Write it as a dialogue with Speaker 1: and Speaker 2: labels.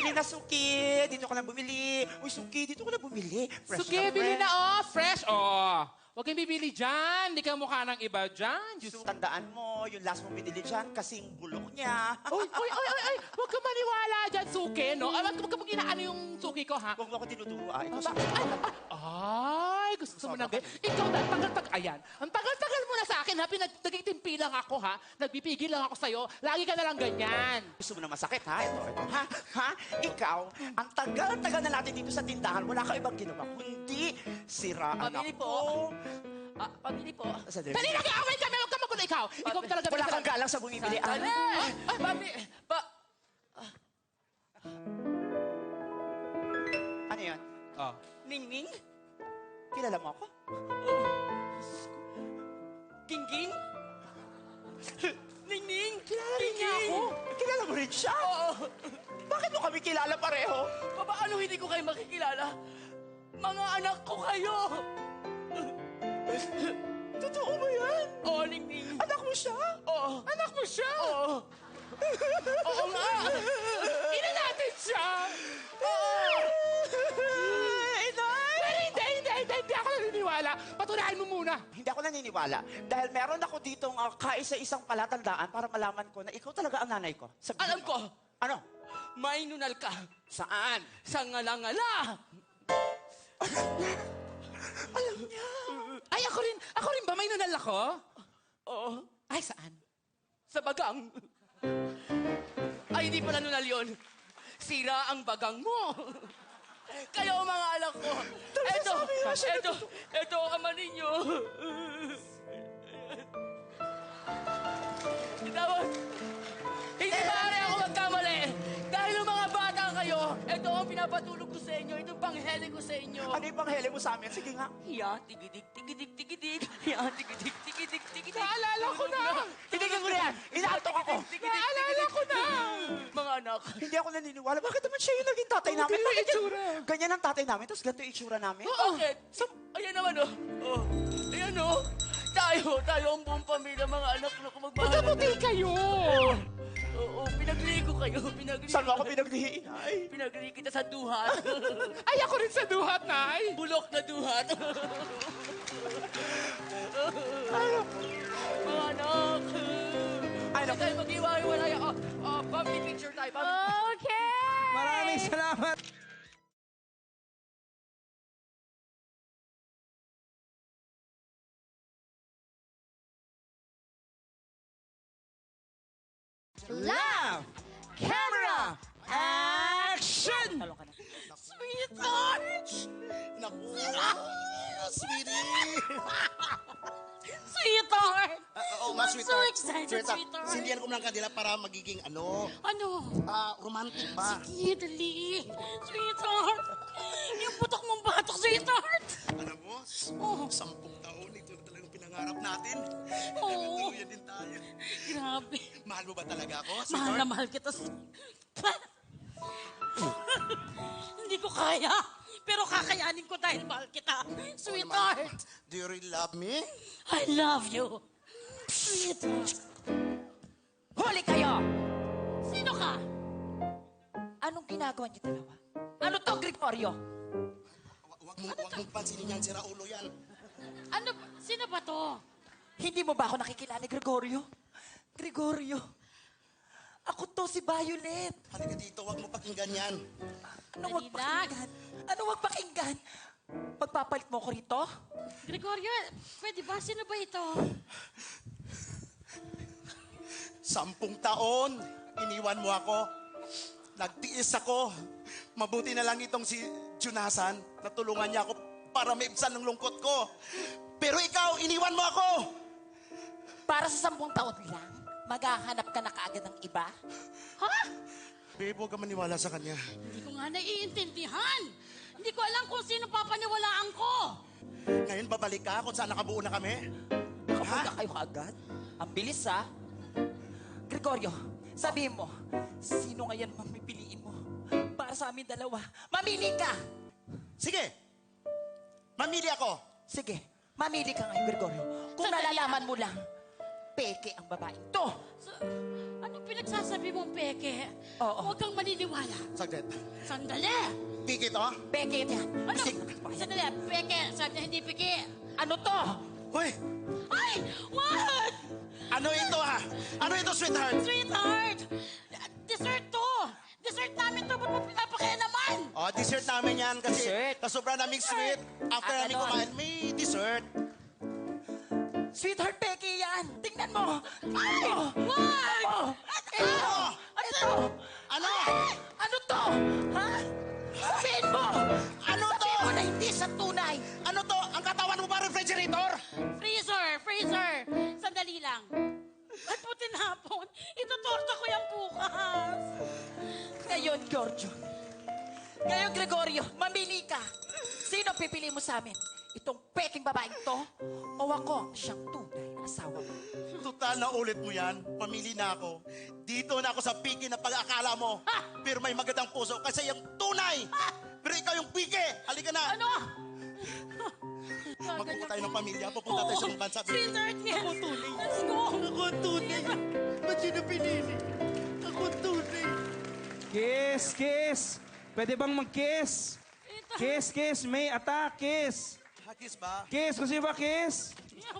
Speaker 1: bili na suki. Dito ka na bumili. Uy, suki, dito ka na bumili. Fresh
Speaker 2: Suki,
Speaker 1: na
Speaker 2: bili
Speaker 1: fresh.
Speaker 2: na fresh Huwag kayong bibili dyan. Hindi ka mukha ng iba dyan.
Speaker 1: So, tandaan mo, yung last mong binili dyan, kasing bulok niya.
Speaker 2: Uy! Huwag ka maniwala dyan, Suki, no? Huwag ka pag inaano yung Suki ko, ha?
Speaker 1: Huwag mo ako tinuturo, ah. Ito,
Speaker 2: Ay, gusto mo na, ikaw na, ayan. Ang tagal-tagal mo na sa akin, ha? Nagtitimpi lang ako, ha? Nagbipigil lang ako sa'yo. Lagi ka na lang ganyan.
Speaker 1: gusto mo na masakit, ha? Ito, ha? Ha? Ikaw, ang tagal-tagal na natin dito sa tindahan, wala ka ibang ginawa, kundi siraan
Speaker 3: Pabili
Speaker 1: ako.
Speaker 3: po. Pabili po.
Speaker 2: Dali, nag-aaway kami! Huwag ka magulo, ikaw! Ikaw talaga...
Speaker 1: Wala kang galang sa bumibili.
Speaker 3: Sandali.
Speaker 1: Ano yan?
Speaker 3: Ningning?
Speaker 1: Kilala mo ako?
Speaker 3: Gingging? Ningning?
Speaker 1: Kilala rin niya ako. Kilala mo rin siya?
Speaker 3: Oo.
Speaker 1: Bakit mo kami kilala pareho?
Speaker 3: Paano hindi ko kayo makikilala? Mga anak ko kayo!
Speaker 1: Totoo ba yan?
Speaker 3: Oo, Ningning.
Speaker 1: Anak mo siya?
Speaker 3: Oo.
Speaker 2: Anak mo siya!
Speaker 3: Oo. Oo nga.
Speaker 2: Ina natin siya! Hindi ako naniniwala. Patunayan mo muna.
Speaker 1: Hindi ako naniniwala. Dahil meron ako ditong kaisa-isang palatandaan para malaman ko na ikaw talaga ang nanay ko. Sabihin
Speaker 3: Alam
Speaker 1: mo.
Speaker 3: ko,
Speaker 1: Ano?
Speaker 3: may nunal ka
Speaker 1: Saan?
Speaker 3: sa ngala-ngala.
Speaker 1: Alam niya.
Speaker 2: Ay, ako rin ba? May nunal ako?
Speaker 3: Oo.
Speaker 2: Ay, saan?
Speaker 3: Sa bagang. Ay, hindi pala nunal yun. Sira ang bagang mo. Kayo, mga anak ko. Ito ang ama ninyo. Tapos, hindi maaari ako magkamali. Dahil yung mga bata kayo, ito ang pinapatulog ko sa inyo. Ito ang panghele ko sa inyo.
Speaker 1: Ano yung panghele mo sa amin? Sige nga.
Speaker 3: Hiya, tigidig, tigidig, tigidig. Hiya, tigidig, tigidig, tigidig.
Speaker 2: Naalala ko na!
Speaker 1: Tinigil mo na yan. Inaantok ako.
Speaker 2: Naalala ko na!
Speaker 3: Mga anak.
Speaker 1: Hindi ako naniniwala. Bakit naman siya yung naging tatay namin?
Speaker 2: ganyan yung
Speaker 1: Bakit
Speaker 2: itsura.
Speaker 1: Ganyan ang tatay namin, tapos ganito yung itsura namin?
Speaker 3: Bakit? Ayan naman, oh. Oh. Ayan, oh. Tayo ang buong pamilya, mga anak na kung magmahal.
Speaker 2: Magkaputi kayo!
Speaker 3: Oo, pinagli ko kayo. Pinagli
Speaker 1: Saan mo ako pinaglihiin? Ay.
Speaker 3: Pinagli kita sa duhat.
Speaker 2: Ay, ako rin sa duhat, Nay!
Speaker 3: Bulok na duhat. Mga anak.
Speaker 1: Ay,
Speaker 3: Hindi tayo mag-iwalay. Family picture tayo.
Speaker 4: Okay!
Speaker 5: Maraming salamat. Love! Camera! Action!
Speaker 4: Sweetheart!
Speaker 5: Naku! Sweetie!
Speaker 4: Sweetheart!
Speaker 5: Oo nga,
Speaker 4: I'm so
Speaker 5: sweetheart.
Speaker 4: excited, sweetheart.
Speaker 5: Sindihan ko ng kandila para magiging
Speaker 4: Ano?
Speaker 5: romantic ba?
Speaker 4: Sige, dali. Sweetheart! Yung putok mong batok, sweetheart!
Speaker 5: Alam mo,
Speaker 4: Oh.
Speaker 5: 10 taon, ito na talagang pinangarap natin.
Speaker 4: Oo.
Speaker 5: Nagtuluyan din tayo.
Speaker 4: Grabe.
Speaker 5: Mahal mo ba talaga ako,
Speaker 4: Mahal
Speaker 5: sweetheart?
Speaker 4: na mahal kita. Hindi ko kaya. Pero kakayanin ko dahil mahal kita. Sweetheart!
Speaker 5: Do you really love me?
Speaker 4: I love you. Sweetheart.
Speaker 3: Huli kayo!
Speaker 4: Sino ka?
Speaker 3: Anong ginagawa niyo dalawa? Ano to, Gregorio?
Speaker 5: Huwag mong pansinin yan, sira ulo yan.
Speaker 4: Ano? Sino ba to?
Speaker 3: Hindi mo ba ako nakikilala ni Gregorio? Gregorio, ako to si Violet.
Speaker 5: Halika dito, huwag mo pakinggan yan.
Speaker 3: Anong wag
Speaker 4: Dali lang.
Speaker 3: pakinggan? Anong wag pakinggan? Pagpapalit mo ko rito?
Speaker 4: Gregorio, pwede ba? Sino ba ito?
Speaker 5: 10 taon, iniwan mo ako. Nagtiis ako. Mabuti na lang itong si Junasan. Natulungan niya ako para maibsan ng lungkot ko. Pero ikaw, iniwan mo ako.
Speaker 3: Para sa 10 taon lang, maghahanap ka na kaagad ng iba?
Speaker 4: Ha?
Speaker 5: Babe, huwag ka maniwala sa kanya.
Speaker 4: Hindi ko nga naiintindihan. Hindi ko alam kung sino papaniwalaan ko.
Speaker 5: Ngayon, babalik ka kung saan nakabuo na kami.
Speaker 3: Nakapunta kayo kaagad? Ang bilis, ha? Gregorio, sabihin mo, sino ngayon ang pipiliin mo? Para sa amin dalawa, mamili ka!
Speaker 5: Sige, mamili ako.
Speaker 3: Sige, mamili ka ngayon, Gregorio. Kung
Speaker 4: Sandali,
Speaker 3: nalalaman mo lang peke ang babaeng to.
Speaker 4: Anong pinagsasabi mong peke?
Speaker 3: Oo.
Speaker 4: Huwag kang maniniwala.
Speaker 5: Saglit.
Speaker 4: Sandali!
Speaker 5: Piki to?
Speaker 3: Peke yan.
Speaker 4: Ano?
Speaker 3: Sige,
Speaker 4: Sandali, peke. Sabi niya hindi peke.
Speaker 3: ano to?
Speaker 5: Hoy,
Speaker 4: Ay! What?
Speaker 5: ano ito ha? Ano ito, sweetheart?
Speaker 4: Sweetheart! Dessert to! Dessert namin to! Ba't mo pinapakaya naman?
Speaker 5: Oh, dessert namin yan kasi
Speaker 3: Dessert?
Speaker 5: kasobra naming sweet. After
Speaker 3: Ah,
Speaker 5: namin
Speaker 3: ganon.
Speaker 5: kumain, may dessert.
Speaker 3: Sweetheart, peke yan. Tingnan mo.
Speaker 4: Ay!
Speaker 3: Oh.
Speaker 4: Wag!
Speaker 3: Oh. Ito. Ito.
Speaker 5: Ano?
Speaker 3: Ano to? Ha? Sabihin mo.
Speaker 5: Ano to?
Speaker 3: Sabihin mo na hindi sa tunay.
Speaker 5: Ano to? Ang katawan mo ba refrigerator?
Speaker 4: Freezer! Freezer! Sandali lang. At po tinapon. Itutorta ko yung bukas.
Speaker 3: Ngayon, Giorgio. Ngayon, Gregorio, mamili ka. Sino pipili mo sa amin? Itong peking babaeng to? O ako siyang tunay na asawa mo?
Speaker 5: Total na ulit mo yan. Mamili na ako. Dito na ako sa piki na pag-akala mo. Pero may magandang puso kasi yung tunay. Pero ikaw yung piki. Halika na.
Speaker 4: Ano?
Speaker 5: Magpupunta tayo ng pamilya. Pupunta tayo sa mga bansa.
Speaker 4: Sweetheart, yes. Let's go.
Speaker 5: Ako ang tunay. Ba't yun ang pinili? Ako ang tunay.
Speaker 6: Kiss, kiss. Pwede bang mag-kiss? Kiss, kiss. May attack, kiss.
Speaker 5: Hakis ba?
Speaker 6: Kiss, gusto niyo ba kiss?
Speaker 4: Yeah.